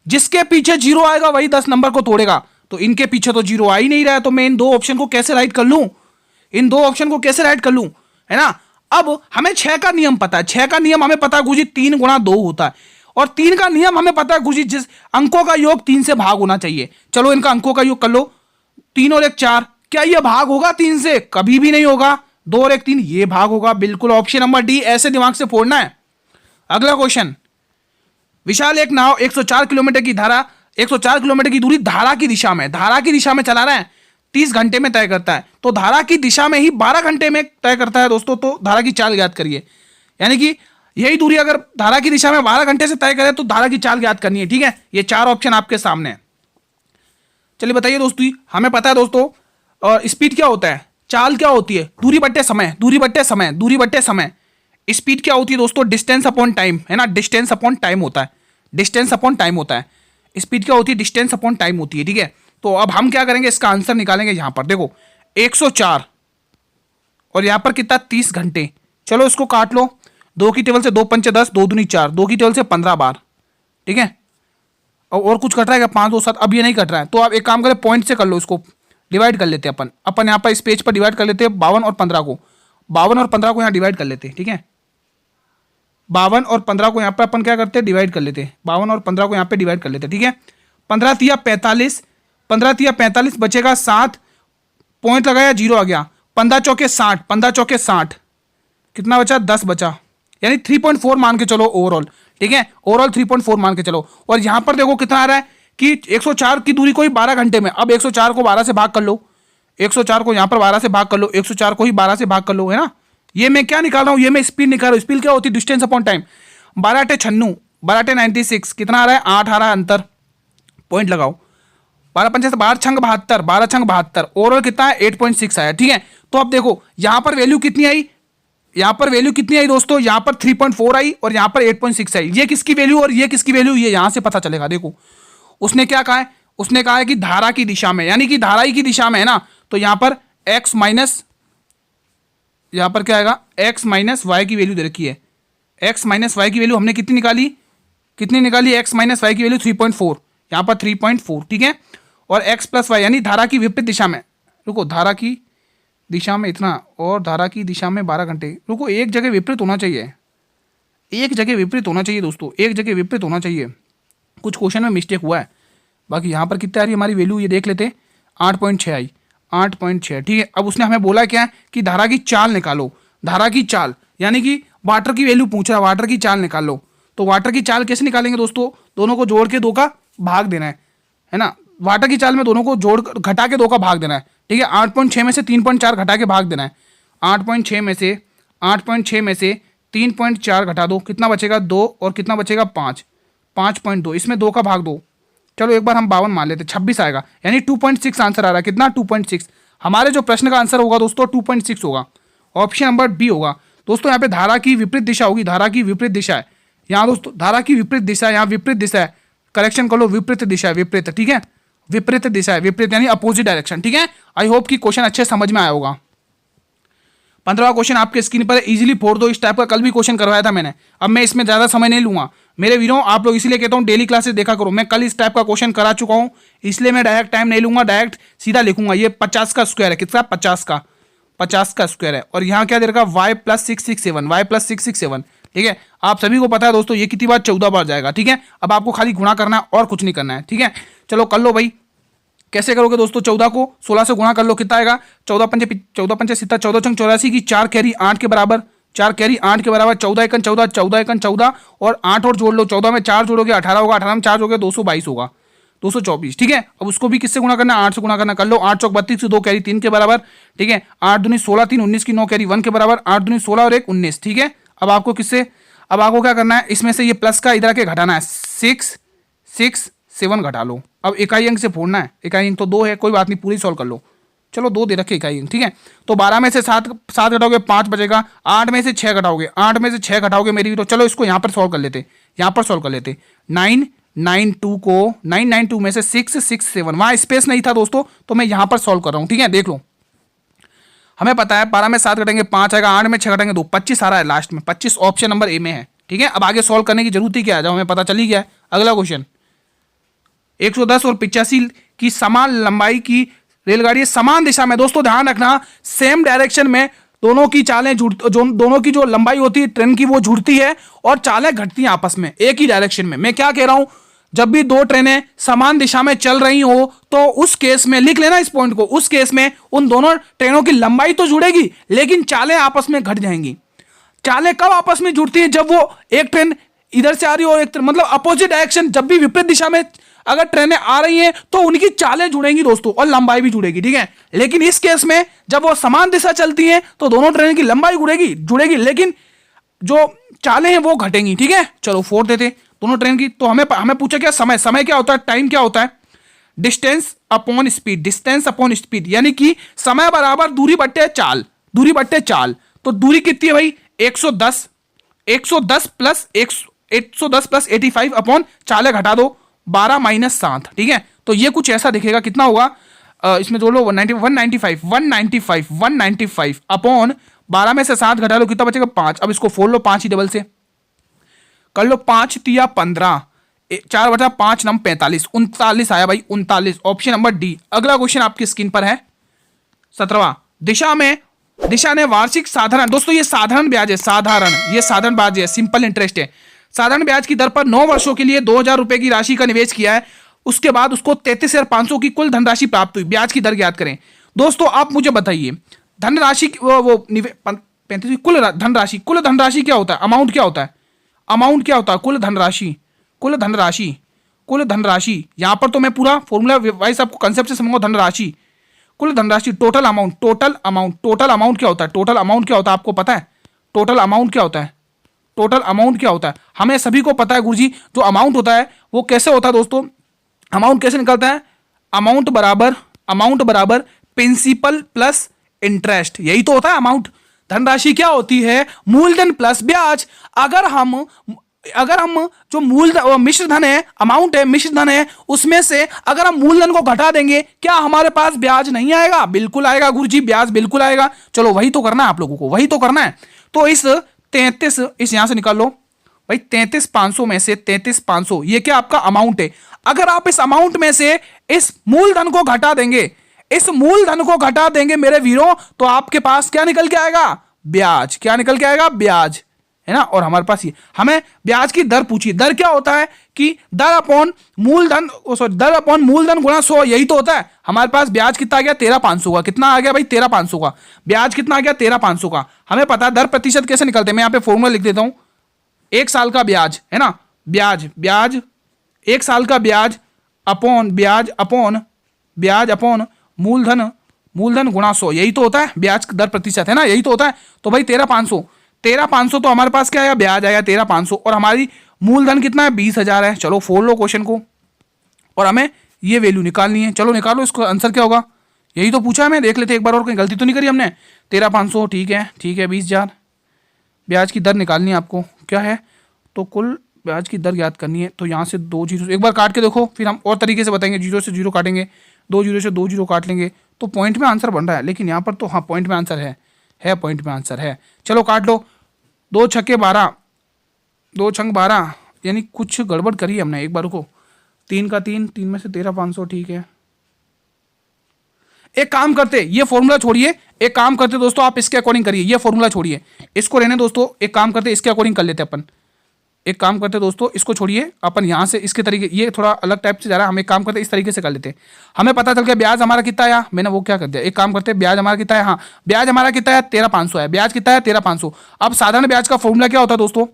जिसके पीछे 0 आएगा वही 10 नंबर को तोड़ेगा। तो इनके पीछे तो 0 आ ही नहीं रहा है, तो मैं इन दो ऑप्शन को कैसे राइट कर लूं? इन दो ऑप्शन को कैसे राइट कर लूं, है ना। अब हमें 6 का नियम पता है, 6 का नियम हमें पता है गुरुजी 3 गुणा 2 होता है, और 3 का नियम हमें पता है गुरुजी जिस अंकों का योग 3 से भाग होना चाहिए। चलो इनका अंकों का योग कर लो, 3 और 1 4, क्या ये भाग होगा 3 से? कभी भी नहीं होगा। 2 और 1 3, ये भाग होगा। बिल्कुल ऑप्शन नंबर डी, ऐसे दिमाग से फोड़ना है। अगला क्वेश्चन, विशाल एक नाव 104 किलोमीटर की धारा 104 किलोमीटर की दूरी धारा की दिशा में चला रहा है, 30 घंटे में तय करता है। तो धारा की दिशा में ही 12 घंटे में तय करता है दोस्तों। तो धारा की चाल ज्ञात करिए, यानी कि यही दूरी अगर धारा की दिशा में 12 घंटे से तय करे तो धारा की चाल ज्ञात करनी है। ठीक है, ये 4 ऑप्शन आपके सामने है। चलिए बताइए दोस्तों, हमें पता है दोस्तों, और स्पीड क्या होता है, चाल क्या होती है, दूरी बट्टे समय, दूरी बट्टे समय, दूरी बट्टे समय। स्पीड क्या होती है दोस्तों, डिस्टेंस अपॉन टाइम, है ना, डिस्टेंस अपॉन टाइम होता है, डिस्टेंस अपॉन टाइम होता है। स्पीड क्या होती है, डिस्टेंस अपॉन टाइम होती है। ठीक है, तो अब हम क्या करेंगे, इसका आंसर निकालेंगे। यहां पर देखो 104 और यहां पर कितना 30 घंटे। चलो इसको काट लो, 2 की टेबल से 2 पंचे 10, 2 दूनी 4, 2 की टेबल से 15 बार। ठीक है, और कुछ कट रहा है क्या, 5 2 7, अब ये नहीं कट रहा है। तो आप एक काम करें, पॉइंट से कर लो, इसको डिवाइड कर लेते हैं अपन यहाँ पर इस पेज पर डिवाइड कर लेते हैं 52 और 15 को, 52 और 15 को यहाँ डिवाइड कर लेते हैं। ठीक है, 52 और 15 को यहाँ पे अपन क्या करते हैं, डिवाइड कर लेते हैं। 52 और 15 को यहाँ पे डिवाइड कर लेते हैं। ठीक है, 15 तिया 45, 15 तिया 45 बचेगा 7, पॉइंट लगाया 0 आ गया, 15 चौके 60, 15 चौके 60, कितना बचा, 10 बचा, यानी 3.4 मान के चलो ओवरऑल। ठीक है, ओवरऑल 3.4 मान के चलो। और यहां पर देखो कितना आ रहा है कि 104 की दूरी को ही 12 घंटे में। अब 104 को 12 से भाग कर लो, 104 को यहां पर 12 से भाग कर लो, 104 को ही 12 से भाग कर लो, है ना। ये मैं क्या निकाल रहा हूं, ये मैं स्पीड निकाल रहा हूं। स्पीड क्या होती है, डिस्टेंस अपॉन टाइम। 12 टे 96, 12 टे 96, कितना आ रहा है, 8 आ रहा है अंतर, पॉइंट लगाओ। 12 पंचे 12 छंग 72, 12 छंग 72, ओवरऑल कितना है 8.6 आया। ठीक है, तो अब देखो यहां पर वैल्यू कितनी आई, यहां पर वैल्यू कितनी आई दोस्तों, यहां पर 3.4 आई और यहां पर 8.6 आई। ये किसकी वैल्यू और ये किसकी वैल्यू, ये यहां से पता चलेगा। देखो उसने क्या कहा है, उसने कहा है कि धारा की दिशा में, यानी कि धारा ही की दिशा में है ना, तो यहां पर x माइनस, यहां पर क्या आएगा, x माइनस वाई की वैल्यू दे रखी है। x माइनस वाई की वैल्यू हमने कितनी निकाली, x माइनस वाई की वैल्यू 3.4, यहां पर 3.4। ठीक है, और x प्लस वाई यानी धारा की विपरीत दिशा में, रुको धारा की दिशा में इतना और धारा की दिशा में 12 घंटे, रुको एक जगह विपरीत होना चाहिए, एक जगह विपरीत होना चाहिए दोस्तों, एक जगह विपरीत होना चाहिए। कुछ क्वेश्चन में मिस्टेक हुआ है। बाकी यहाँ पर कितने आ रही है हमारी वैल्यू, ये देख लेते हैं, 8.6 आई, 8.6। ठीक है, अब उसने हमें बोला क्या है कि धारा की चाल निकालो, धारा की चाल, यानी कि वाटर की वैल्यू पूछ रहा है, वाटर की चाल निकाल लो। तो वाटर की चाल कैसे निकालेंगे दोस्तों, दोनों को जोड़ के 2 का भाग देना है ना। वाटर की चाल में दोनों को जोड़ घटा के 2 का भाग देना है। ठीक है, 8.6 में से 3.4 घटा के भाग देना है। 8.6 में से 3.4 घटा दो, कितना बचेगा 2, और कितना बचेगा 5, 5.2, इसमें 2 का भाग दो। चलो एक बार हम 52 मान लेते, 26 आएगा, यानी 2.6 आंसर आ रहा है। कितना, 2.6। हमारे जो प्रश्न का आंसर होगा दोस्तों 2.6 होगा, ऑप्शन नंबर बी होगा। दोस्तों यहाँ पे धारा की विपरीत दिशा होगी, धारा की विपरीत दिशा है यहाँ दोस्तों, धारा की विपरीत दिशा, यहाँ विपरीत दिशा है, करेक्शन कर लो, विपरीत दिशा है, विपरीत। ठीक है, विपरीत दिशा है, विपरीत यानी अपोजिट डायरेक्शन। ठीक है, आई होप कि क्वेश्चन अच्छे समझ में आया होगा। 15वां क्वेश्चन आपके स्क्रीन पर इजीली फोड़ दो, इस टाइप का कल भी क्वेश्चन करवाया था मैंने। अब मैं इसमें ज्यादा समय नहीं लूंगा मेरे वीरों, आप लोग इसीलिए कहता हूं डेली क्लासेस देखा करो। मैं कल इस टाइप का क्वेश्चन करा चुका हूं, इसलिए मैं डायरेक्ट टाइम नहीं लूंगा, डायरेक्ट सीधा लिखूंगा। ये 50 का स्क्वायर है, कितना, 50 का स्क्वायर है, और यहाँ क्या दे रखा, y + 667, y + 667। ठीक है, आप सभी को पता है दोस्तों ये कितनी बार, 14 बार जाएगा। ठीक है, अब आपको खाली गुणा करना है और कुछ नहीं करना है। ठीक है, चलो कर लो भाई। कैसे करोगे दोस्तों, 14 को 16 से गुणा कर लो, कितना आएगा, 14 पंचे 70, 14 चंग 84 की 4 कैरी 8 के बराबर, 4 कैरी 8 के बराबर, 14 एकन 14, 14 एकन 14 और 8 और जोड़ लो, 14 में 4 जोड़ोगे 18 होगा, 18 में 4 जोड़ोगे 222 होगा, 224। ठीक है, अब उसको भी किससे गुणा करना है, 8 से गुणा करना, कर लो। 8 चौक 32 से 2 कैरी 3 के बराबर। ठीक है, 8 दूनी 16, 3 19 की 9 कैरी 1 के बराबर, 8 दूनी 16 और 1 19। ठीक है, अब आपको किससे, अब आपको क्या करना है, इसमें से ये प्लस का इधर के घटाना है, 6 6 7 घटा लो। अब इकाई अंक से फोड़ना है, इकाई अंक तो 2 है, कोई बात नहीं, पूरी सॉल्व कर लो। चलो 2 दे रखे इकाई अंक। ठीक है, तो 12 में से 7 घटाओगे 5 बचेगा, 8 में से 6 घटाओगे, 8 में से 6 घटाओगे मेरी, तो चलो इसको यहाँ पर सॉल्व कर लेते, यहाँ पर सॉल्व कर लेते। 992 में से 6 6 7, वहाँ स्पेस नहीं था दोस्तों, तो मैं यहाँ पर सॉल्व कर रहा हूँ। ठीक है, देख लो हमें पता है 12 में 7 घटेंगे 5 आएगा, 8 में 6 घटेंगे 2, 25 आ रहा है लास्ट में, 25 ऑप्शन नंबर ए में है। ठीक है, अब आगे सॉल्व करने की जरूरत ही क्या है, जब हमें पता चली गया है। अगला क्वेश्चन, 110 और 85 की समान लंबाई की रेलगाड़ी समान दिशा में, दोस्तों ध्यान रखना सेम डायरेक्शन में दोनों की चालें दोनों की जो लंबाई होती है ट्रेन की वो जुड़ती है और चालें घटती हैं आपस में एक ही डायरेक्शन में। मैं क्या कह रहा हूं, जब भी दो ट्रेनें समान दिशा में चल रही हो तो उस केस में लिख लेना इस पॉइंट को, उस केस में उन दोनों ट्रेनों की लंबाई तो जुड़ेगी लेकिन चालें आपस में घट जाएंगी। चालें कब आपस में जुड़ती हैं, जब वो एक ट्रेन इधर से आ रही हो और एक मतलब अपोजिट डायरेक्शन, जब भी विपरीत दिशा में अगर ट्रेनें आ रही हैं तो उनकी चालें जुड़ेंगी दोस्तों और लंबाई भी जुड़ेगी। ठीक है, लेकिन इस केस में जब वो समान दिशा चलती हैं तो दोनों ट्रेन की लंबाई जुड़ेगी लेकिन जो चालें हैं वो घटेंगी। ठीक है, चलो 4 देते दोनों ट्रेन की। तो हमें पूछा क्या, समय क्या होता है, टाइम क्या होता है, डिस्टेंस अपॉन स्पीड, यानी कि समय बराबर दूरी बट्टे चाल। तो दूरी कितनी है भाई, 110 प्लस 85 अपॉन चालें घटा दो 12 माइनस 7। ठीक है, तो ये कुछ ऐसा दिखेगा, कितना होगा इसमें जोड़ लो 195 अपॉन 12 में से 7 घटा लो, कितना बचेगा 5। अब इसको फोड़ लो 5 ही डबल से कर लो, 5 तिया 15, 4 बटा 5 नम 45, 39 आया भाई 39, ऑप्शन नंबर डी। अगला क्वेश्चन आपकी स्क्रीन पर है 17वां, दिशा ने वार्षिक साधारण, दोस्तों ये साधारण ब्याज है, ये साधारण ब्याज है, सिंपल इंटरेस्ट है। साधारण ब्याज की दर पर 9 वर्षों के लिए 2000 रुपए की राशि का निवेश किया है, उसके बाद उसको 33,500 की कुल धनराशि प्राप्त हुई। ब्याज की दर ज्ञात करें। दोस्तों आप मुझे बताइए धनराशि कुल धनराशि क्या होता है, अमाउंट क्या होता है, कुल धनराशि। यहां पर तो मैं पूरा फॉर्मूला वाइज आपको कंसेप्ट से समझाऊंगा। कुल धनराशि टोटल अमाउंट क्या होता है, आपको पता है टोटल अमाउंट क्या होता है, हमें सभी को पता है गुरुजी। जो अमाउंट होता है वो कैसे होता है दोस्तों, अमाउंट कैसे निकलता है, अमाउंट बराबर प्रिंसिपल प्लस इंटरेस्ट, यही तो होता है अमाउंट। धनराशि क्या होती है, मूलधन प्लस ब्याज। अगर हम जो मिश्र धन है, अमाउंट है, मिश्र धन है, उसमें से अगर हम मूलधन को घटा देंगे क्या हमारे पास ब्याज नहीं आएगा, बिल्कुल आएगा गुरुजी, ब्याज बिल्कुल आएगा। चलो वही तो करना है आप लोगों को, वही तो करना है। तो इस यहां से निकाल लो भाई, 33,500 में से 33,500 ये क्या आपका अमाउंट है। अगर आप इस अमाउंट में से इस मूलधन को घटा देंगे मेरे वीरों, तो आपके पास क्या निकल के आएगा, ब्याज। क्या निकल के आएगा, ब्याज, है ना। और हमारे पास ये हमें ब्याज की दर पूछी, दर क्या होता है कि दर अपॉन मूलधन गुणा 100, यही तो होता है। हमारे पास ब्याज कितना आ गया 13,500 का, कितना आ गया भाई 13,500 का, ब्याज कितना आ गया 13,500 का। हमें पता है दर प्रतिशत कैसे निकलते हैं, मैं यहां पे फॉर्मूला लिख देता हूं, 1 साल का ब्याज, है ना, ब्याज 1 साल का ब्याज अपॉन मूलधन गुणा 100, यही तो होता है ब्याज दर प्रतिशत, है ना, यही तो होता है। तो भाई 13,500 तो हमारे पास क्या आया, ब्याज आया 13,500 और हमारी मूलधन कितना है 20,000 है। चलो फोड़ लो क्वेश्चन को और हमें ये वैल्यू निकालनी है। चलो निकालो, इसका आंसर क्या होगा, यही तो पूछा है, मैं देख लेते एक बार और, कहीं गलती तो नहीं करी हमने। 13,500 ठीक है 20,000 ब्याज की दर निकालनी है आपको, क्या है तो कुल ब्याज की दर याद करनी है। तो यहाँ से 2 जीरो एक बार काट के देखो, फिर हम और तरीके से बताएंगे, 0 से 0 काटेंगे, 2 जीरो से 2 जीरो काट लेंगे तो पॉइंट में आंसर बन रहा है। लेकिन यहाँ पर तो हाँ पॉइंट में आंसर है पॉइंट में आंसर है। चलो काट लो, 2 छक्के 12, 2 छंग 12, यानी कुछ गड़बड़ करी है हमने, एक बार रुको, 3 का 3 में से 13,500 ठीक है। एक काम करते, ये फॉर्मूला छोड़िए, एक काम करते दोस्तों आप इसके अकॉर्डिंग करिए, ये फॉर्मूला छोड़िए, इसको रहने दोस्तों, एक काम करते इसके अकॉर्डिंग कर लेते अपन। एक काम करते दोस्तों, इसको छोड़िए अपन यहाँ से इसके तरीके, ये थोड़ा अलग टाइप से जा रहा है, हम एक काम करते इस तरीके से कर लेते हैं। हमें पता चल गया ब्याज हमारा कितना आया, मैंने वो क्या कर दिया, एक काम करते ब्याज हमारा कितना है, हाँ ब्याज हमारा कितना है 13,500 है, ब्याज कितना है 13,500। अब साधारण ब्याज का फॉर्मूला क्या होता है दोस्तों,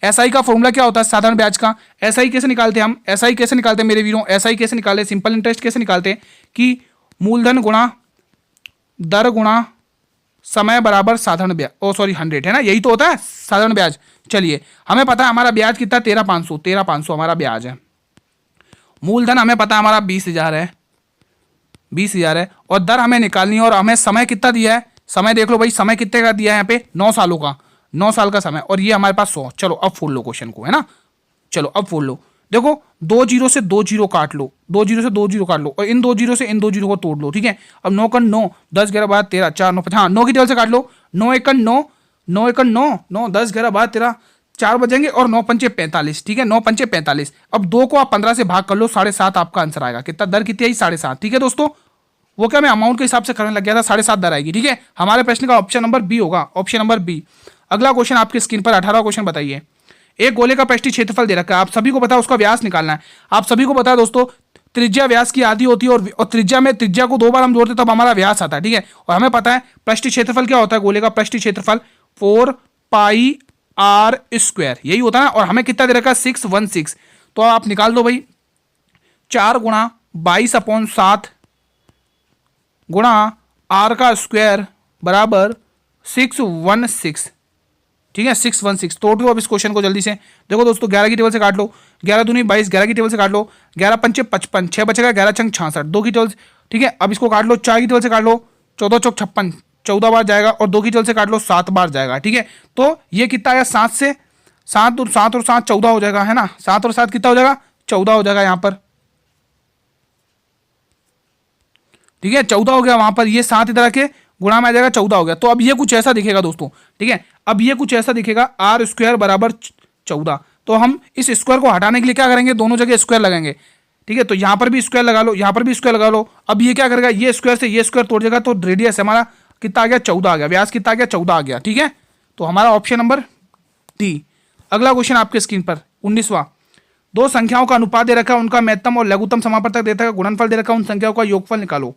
एसआई का फॉर्मूला क्या होता है साधारण ब्याज का, एसआई कैसे निकालते हैं हम, एसआई कैसे निकालते हैं मेरे वीरों, एसआई कैसे निकालते, सिंपल इंटरेस्ट कैसे निकालते हैं कि मूलधन गुणा दर गुणा समय बराबर साधारण ब्याज, 100 है ना, यही तो होता है साधारण ब्याज। चलिए हमें पता है हमारा ब्याज कितना 13,500 हमारा ब्याज है, मूलधन हमें पता है हमारा 20,000 है और दर हमें निकालनी है और हमें समय कितना दिया है, समय देख लो भाई, समय कितने का दिया है यहाँ पे 9 सालों का, 9 साल का समय, और ये हमारे पास 100। चलो अब फोड़ लो क्वेश्चन को, है ना, चलो अब फोड़ लो, देखो 2 जीरो से 2 जीरो काट लो, 2 जीरो से 2 जीरो काट लो और इन 2 जीरो से इन 2 जीरो को तोड़ लो, ठीक है। अब 9 का 9, 10 11 12 13 4 9 5, हाँ 9 की टेबल से काट लो, 9 1 9, 9 1 9, 9 10 11 12 13 4 बचेंगे और 9 पंचे 45, ठीक है, 9 पंचे 45। अब 2 को आप 15 से भाग कर लो, 7.5 आपका आंसर आएगा। कितना दर कितनी आई? 7.5, ठीक है दोस्तों। वो क्या मैं अमाउंट के हिसाब से करने लग गया था, 7.5 दर आएगी, ठीक है। हमारे प्रश्न का ऑप्शन नंबर बी होगा, ऑप्शन नंबर बी। अगला क्वेश्चन आपकी स्क्रीन पर 18वां क्वेश्चन बताइए। एक गोले का पृष्ठीय क्षेत्रफल दे रखा है, आप सभी को पता है, उसका व्यास निकालना है। आप सभी को पता है दोस्तों, त्रिज्या व्यास की आधी होती है और त्रिज्या में त्रिज्या को 2 बार हम जोड़ते हैं तब हमारा व्यास आता है, ठीक है। और हमें पता है पृष्ठीय क्षेत्रफल क्या होता है, गोले का पृष्ठीय क्षेत्रफल 4 पाई आर स्क्वायर, यही होता है ना। और हमें कितना दे रखा है? 616। तो आप निकाल दो भाई, 4 गुणा 22/7 गुणा आर का स्क्वायर बराबर 616, ठीक है, 616। तोड़ दो अब इस क्वेश्चन को जल्दी से। देखो दोस्तों 11 की टेबल से काट लो, 11 दूनी 22, 11 की टेबल से काट लो, 11 पंचे 55, 6 बचेगा, 11 छंग 66, 2 की टेबल, ठीक है। अब इसको काट लो, 4 की टेबल से काट लो, 14 चौक 56, 14 बार जाएगा और 2 की टेबल से काट लो, 7 बार जाएगा, ठीक है। तो ये कितना आया? 7 से 7 और 7 और 7 14 हो जाएगा, है ना। 7 और 7 कितना हो जाएगा? 14 हो जाएगा यहाँ पर, ठीक है, 14 हो गया वहां पर। ये 7 इधर आके गुणा में आ जाएगा, 14 हो गया। तो अब ये कुछ ऐसा दिखेगा दोस्तों, ठीक है। अब ये कुछ ऐसा दिखेगा, आर स्क्वायर बराबर 14। तो हम इस स्क्वायर को हटाने के लिए क्या करेंगे? दोनों जगह स्क्वायर लगाएंगे, ठीक है। तो यहां पर भी स्क्वायर लगा लो, यहां पर भी स्क्वायर लगा लो। अब ये क्या करेगा? ये स्क्वायर से ये स्क्वायर तोड़ जाएगा, तो रेडियस हमारा कितना आ गया? 14 आ गया। व्यास कितना आ गया? 14 आ गया, ठीक है। तो हमारा ऑप्शन नंबर डी। अगला क्वेश्चन आपके स्क्रीन पर 19वां। दो संख्याओं का अनुपात दे रखा है, उनका महत्तम और लघुत्तम समापवर्तक देता है, गुणनफल दे रखा है, उन संख्याओं का योगफल निकालो।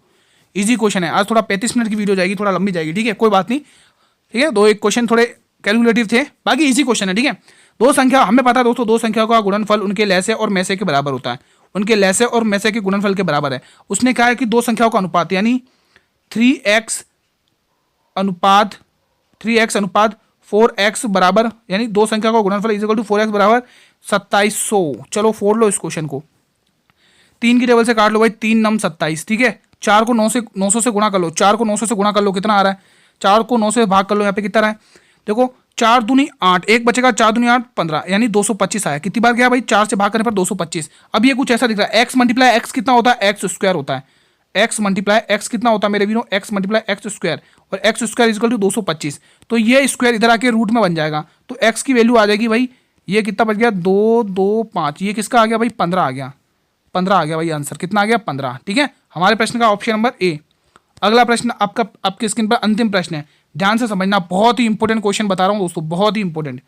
इजी क्वेश्चन है। आज थोड़ा 35 मिनट की वीडियो जाएगी, थोड़ा लंबी जाएगी, ठीक है, कोई बात नहीं, ठीक है। 2 एक क्वेश्चन थोड़े कैलकुलेटिव थे, बाकी इजी क्वेश्चन है, ठीक है। दो संख्या हमें पता है दोस्तों, दो संख्याओं का गुणनफल उनके लैसे और मैसे के बराबर होता है, उनके लैसे और मैसे के गुणनफल के बराबर है। उसने कहा है कि दो संख्याओं का अनुपात यानी 3x अनुपात 4x बराबर, यानी दो संख्या का गुणनफल इज इक्वल टू 4x बराबर 2700। चलो फोड़ लो इस क्वेश्चन को, 3 की टेबल से काट लो भाई, 3 नम 27, ठीक है। 4 को 900 से गुणा कर लो, 4 को 900 से गुणा कर लो, कितना आ रहा है? 4 को 9 से भाग कर लो, यहाँ पे कितना रहा है? देखो 4 दूनी 8, एक बचेगा, 4 दूनी 8 15, यानी 225 आया। कितनी बार गया भाई? 4 से भाग करने पर 225। अब ये कुछ ऐसा दिख रहा है, एक्स मल्टीप्लाई एक्स कितना होता है? एक्स स्क्वायर होता है। एक्स मल्टीप्लाई एक्स कितना होता है मेरे वीरों? एक्स मल्टीप्लाई एक्स स्क्वायर, और एक्स स्क्वायर इक्वल टू 225। तो ये स्क्वायर इधर आके रूट में बन जाएगा, तो एक्स की वैल्यू आ जाएगी भाई, ये कितना बच गया? 2 2 5, ये किसका आ गया भाई? 15 आ गया, 15 आ गया भाई आंसर। कितना आ गया? 15, ठीक है। हमारे प्रश्न का ऑप्शन नंबर ए। अगला प्रश्न आपका, आपके स्क्रीन पर अंतिम प्रश्न है, ध्यान से समझना, बहुत ही इंपॉर्टेंट क्वेश्चन बता रहा हूं दोस्तों, बहुत ही इंपॉर्टेंट।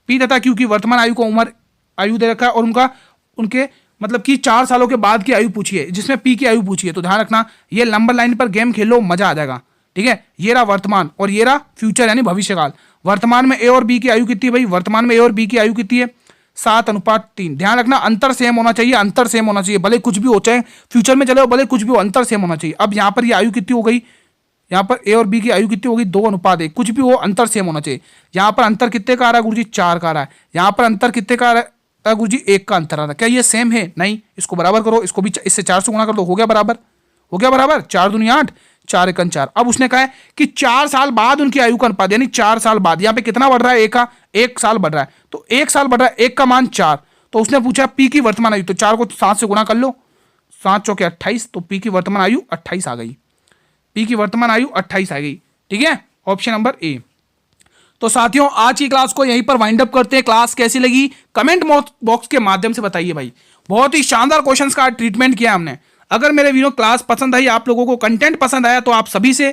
पी तथा क्यू की वर्तमान आयु को उम्र आयु दे रखा है और उनके मतलब कि 4 सालों के बाद की आयु पूछी है, जिसमें पी की आयु पूछी है। तो ध्यान रखना, ये नंबर लाइन पर गेम खेलो, मजा आ जाएगा, ठीक है। ये रहा वर्तमान और ये रहा फ्यूचर यानी भविष्यकाल। वर्तमान में ए और बी की आयु कितनी है भाई? वर्तमान में ए और बी की आयु कितनी है? 7:3। ध्यान रखना, अंतर सेम होना चाहिए, अंतर सेम होना चाहिए, भले कुछ भी हो, चाहे फ्यूचर में चले हो, भले कुछ भी हो, अंतर सेम होना चाहिए। अब यहाँ पर ये आयु कितनी हो गई? यहाँ पर ए और बी की आयु कितनी होगी? 2:1। कुछ भी हो, अंतर सेम होना चाहिए। यहाँ पर अंतर कितने का आ रहा है गुरुजी? 4 का आ रहा है। यहाँ पर अंतर कितने का आ रहा है गुरुजी? 1 का अंतर आ रहा है। क्या ये सेम है? नहीं। इसको बराबर करो, इसको भी इससे 4 से गुणा कर दो, हो गया बराबर, हो गया बराबर। 4 दूनी 8, 4 एकन 4। अब उसने कहा है कि 4 साल बाद उनकी आयु का अनुपात, यानी 4 साल बाद। यहाँ पे कितना बढ़ रहा है? एक का 1 साल बढ़ रहा है, तो 1 साल बढ़ रहा है, 1 का मान 4। तो उसने पूछा पी की वर्तमान आयु, तो 4 को 7 से गुणा कर लो, 7 चौके 28, तो पी की वर्तमान आयु 28 आ गई। पी की वर्तमान आयु 28 आ गई, ठीक है, ऑप्शन नंबर ए। तो साथियों, आज की क्लास को यहीं पर वाइंड अप करते हैं। क्लास कैसी लगी कमेंट बॉक्स के माध्यम से बताइए भाई। बहुत ही शानदार क्वेश्चंस का ट्रीटमेंट किया हमने। अगर मेरे वीडियो क्लास पसंद आई, आप लोगों को कंटेंट पसंद आया, तो आप सभी से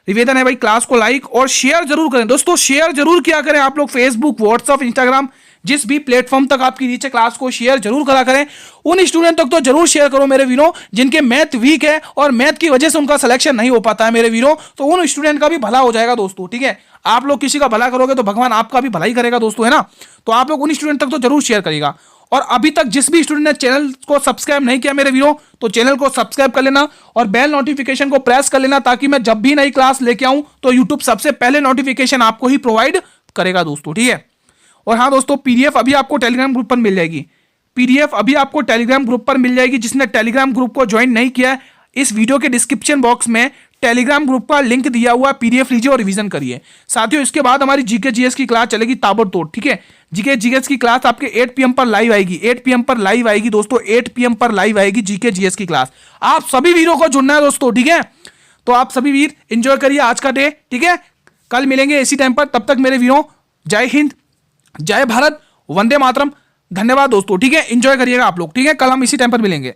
निवेदन है भाई, क्लास को लाइक और शेयर जरूर करें दोस्तों, शेयर जरूर किया करें आप लोग। फेसबुक, व्हाट्सएप, इंस्टाग्राम, जिस भी प्लेटफॉर्म तक आपकी रीच है, क्लास को शेयर जरूर करा करें। उन स्टूडेंट तक तो जरूर शेयर करो मेरे वीरों, जिनके मैथ वीक है और मैथ की वजह से उनका सिलेक्शन नहीं हो पाता है मेरे वीरों। तो उन स्टूडेंट का भी भला हो जाएगा दोस्तों, ठीक है। आप लोग किसी का भला करोगे तो भगवान आपका भी भला ही करेगा दोस्तों, है ना। तो आप लोग उन स्टूडेंट तक तो जरूर शेयर करिएगा। और अभी तक जिस भी स्टूडेंट ने चैनल को सब्सक्राइब नहीं किया मेरे वीरों, तो चैनल को सब्सक्राइब कर लेना और बेल नोटिफिकेशन को प्रेस कर लेना, ताकि मैं जब भी नई क्लास लेके आऊं तो यूट्यूब सबसे पहले नोटिफिकेशन आपको ही प्रोवाइड करेगा दोस्तों, ठीक है। और हाँ दोस्तों, पीडीएफ अभी आपको टेलीग्राम ग्रुप पर मिल जाएगी। पीडीएफ अभी आपको टेलीग्राम ग्रुप पर मिल जाएगी। जिसने टेलीग्राम ग्रुप को ज्वाइन नहीं किया है, इस वीडियो के डिस्क्रिप्शन बॉक्स में टेलीग्राम ग्रुप का लिंक दिया हुआ है, पीडीएफ लीजिए और रिवीजन करिए साथियों। इसके बाद हमारी जीके जीएस की क्लास चलेगी ताबड़तोड़, ठीक है। जीके जीएस की क्लास आपके 8 पीएम पर लाइव आएगी, 8 पीएम पर लाइव आएगी दोस्तों, 8 पीएम पर लाइव आएगी जीके जीएस की क्लास। आप सभी वीरों को जुड़ना है दोस्तों, ठीक है। तो आप सभी वीर एंजॉय करिए आज का डे, ठीक है। कल मिलेंगे इसी टाइम पर, तब तक मेरे वीरों जय हिंद, जय भारत, वंदे मातरम। धन्यवाद दोस्तों, ठीक है। एंजॉय करिएगा आप लोग, ठीक है। कल हम इसी टाइम पर मिलेंगे।